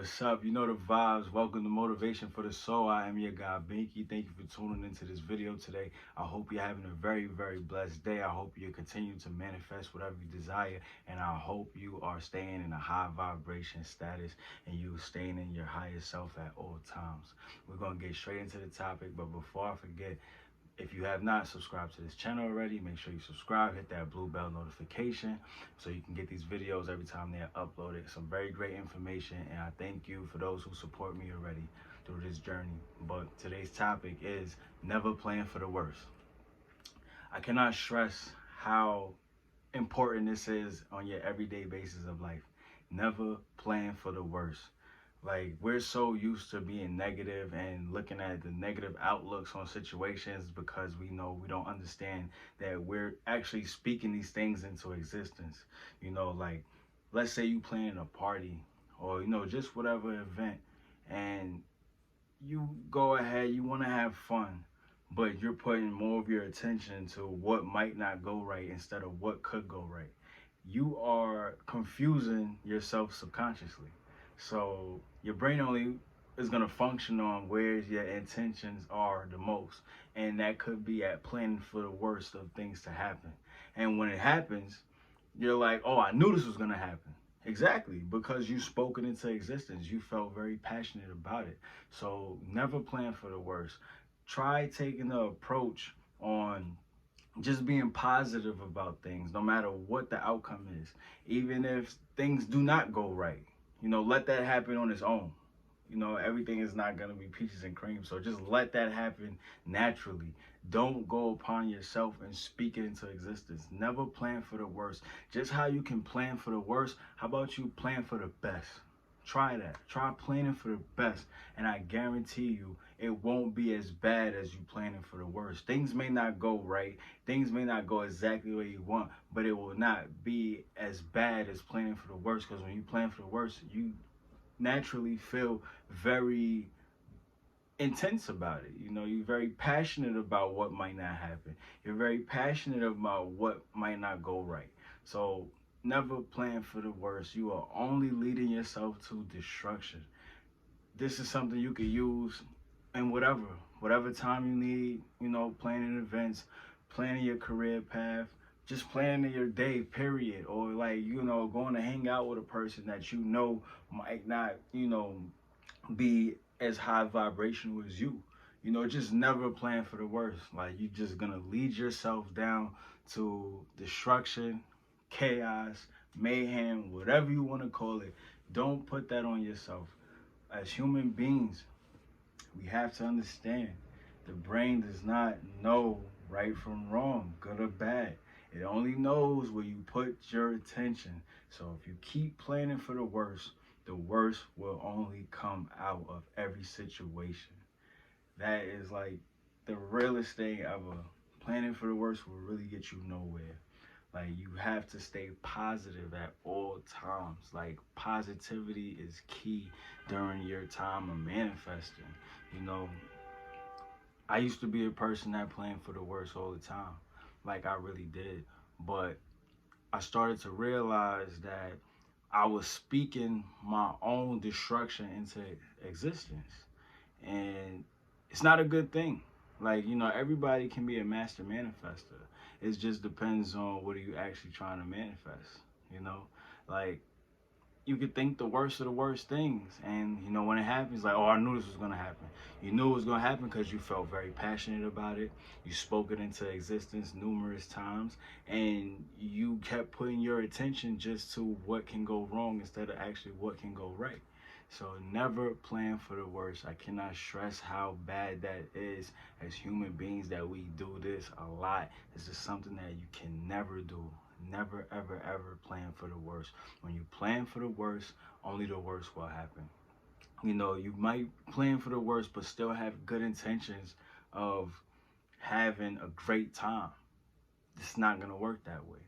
What's up? You know the vibes. Welcome to Motivation for the Soul. I am your guy, Binky. Thank you for tuning into this video today. I hope you're having a very, very blessed day. I hope you continue to manifest whatever you desire. And I hope you are staying in a high vibration status and you staying in your highest self at all times. We're going to get straight into the topic. But before I forget, if you have not subscribed to this channel already, make sure you subscribe, hit that blue bell notification so you can get these videos every time they're uploaded. Some very great information, and I thank you for those who support me already through this journey. But today's topic is never plan for the worst. I cannot stress how important this is on your everyday basis of life. Never plan for the worst. Like, we're so used to being negative and looking at the negative outlooks on situations because we know we don't understand that we're actually speaking these things into existence. Like, let's say you planning a party or, just whatever event, and you go ahead, you want to have fun, but you're putting more of your attention to what might not go right instead of what could go right. You are confusing yourself subconsciously. So your brain only is going to function on where your intentions are the most. And that could be at planning for the worst of things to happen. And when it happens, you're like, oh, I knew this was going to happen. Exactly, because you spoke it into existence. You felt very passionate about it. So never plan for the worst. Try taking the approach on just being positive about things, no matter what the outcome is. Even if things do not go right, let that happen on its own. Everything is not going to be peaches and cream. So just let that happen naturally. Don't go upon yourself and speak it into existence. Never plan for the worst. Just how you can plan for the worst, how about you plan for the best? Try that. Try planning for the best. And I guarantee you, it won't be as bad as you planning for the worst. Things may not go right. Things may not go exactly where you want, but it will not be as bad as planning for the worst. Because when you plan for the worst, you naturally feel very intense about it. You're very passionate about what might not happen. You're very passionate about what might not go right. So never plan for the worst. You are only leading yourself to destruction. This is something you could use in whatever time you need, planning events, planning your career path, just planning your day, period. Or like, going to hang out with a person that might not, be as high vibrational as you. Just never plan for the worst. Like, you're just gonna lead yourself down to destruction, chaos, mayhem, whatever you want to call it. Don't put that on yourself. As human beings, we have to understand the brain does not know right from wrong, good or bad. It only knows where you put your attention. So if you keep planning for the worst will only come out of every situation. That is like the realest thing ever. Planning for the worst will really get you nowhere. Like, you have to stay positive at all times. Like, positivity is key during your time of manifesting. I used to be a person that planned for the worst all the time. Like, I really did. But I started to realize that I was speaking my own destruction into existence. And it's not a good thing. Like, everybody can be a master manifester. It just depends on what are you actually trying to manifest. Like, you could think the worst of the worst things, and when it happens, like, oh, I knew this was gonna happen. You knew it was gonna happen because you felt very passionate about it. You spoke it into existence numerous times, and you kept putting your attention just to what can go wrong instead of actually what can go right. So never plan for the worst. I cannot stress how bad that is. As human beings, that we do this a lot. This is something that you can never do. Never, ever, ever plan for the worst. When you plan for the worst, only the worst will happen. You might plan for the worst, but still have good intentions of having a great time. It's not going to work that way.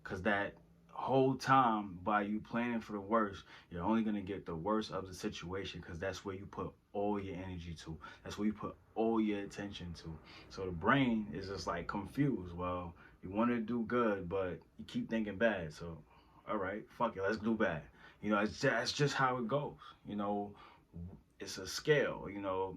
Because that whole time, by you planning for the worst, you're only going to get the worst of the situation, because that's where you put all your energy to. That's where you put all your attention to. So the brain is just like confused. Well, you want to do good, but you keep thinking bad. So, all right, fuck it, let's do bad. You know, that's just how it goes. You know, it's a scale. You know,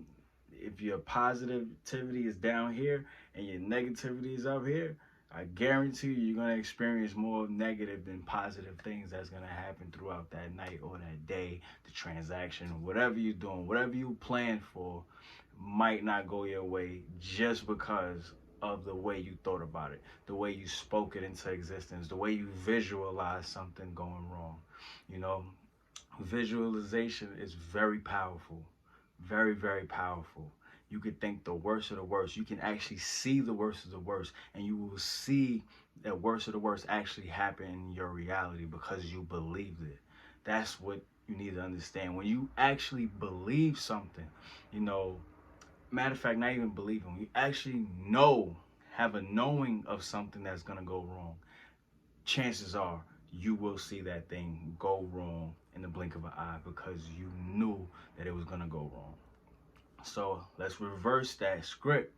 if your positivity is down here and your negativity is up here, I guarantee you're going to experience more negative than positive things that's going to happen throughout that night or that day, the transaction, whatever you're doing, whatever you plan for might not go your way just because of the way you thought about it, the way you spoke it into existence, the way you visualize something going wrong. You know, visualization is very powerful, very, very powerful. You could think the worst of the worst. You can actually see the worst of the worst, and you will see that worst of the worst actually happen in your reality because you believed it. That's what you need to understand. When you actually believe something, you know, matter of fact, not even believing, you actually have a knowing of something that's gonna go wrong, chances are you will see that thing go wrong in the blink of an eye because you knew that it was gonna go wrong. So let's reverse that script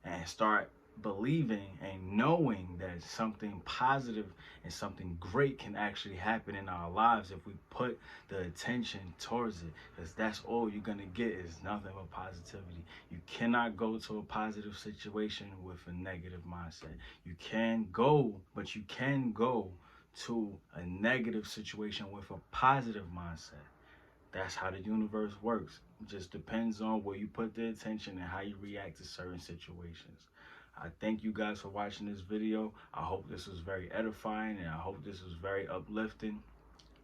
and start believing and knowing that something positive and something great can actually happen in our lives if we put the attention towards it, because that's all you're going to get is nothing but positivity. You cannot go to a positive situation with a negative mindset. You can go, but you can go to a negative situation with a positive mindset. That's how the universe works. It just depends on where you put the attention and how you react to certain situations. I thank you guys for watching this video. I hope this was very edifying and I hope this was very uplifting.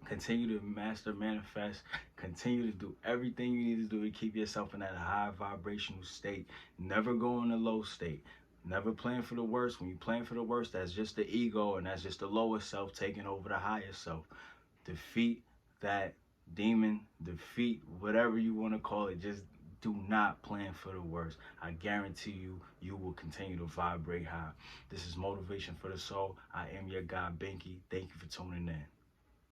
Continue to master manifest. Continue to do everything you need to do to keep yourself in that high vibrational state. Never go in a low state. Never plan for the worst. When you plan for the worst, that's just the ego and that's just the lower self taking over the higher self. Defeat that demon, defeat whatever you want to call it. Just do not plan for the worst. I guarantee you, you will continue to vibrate high. This is Motivation for the Soul. I am your guy, Binky. Thank you for tuning in.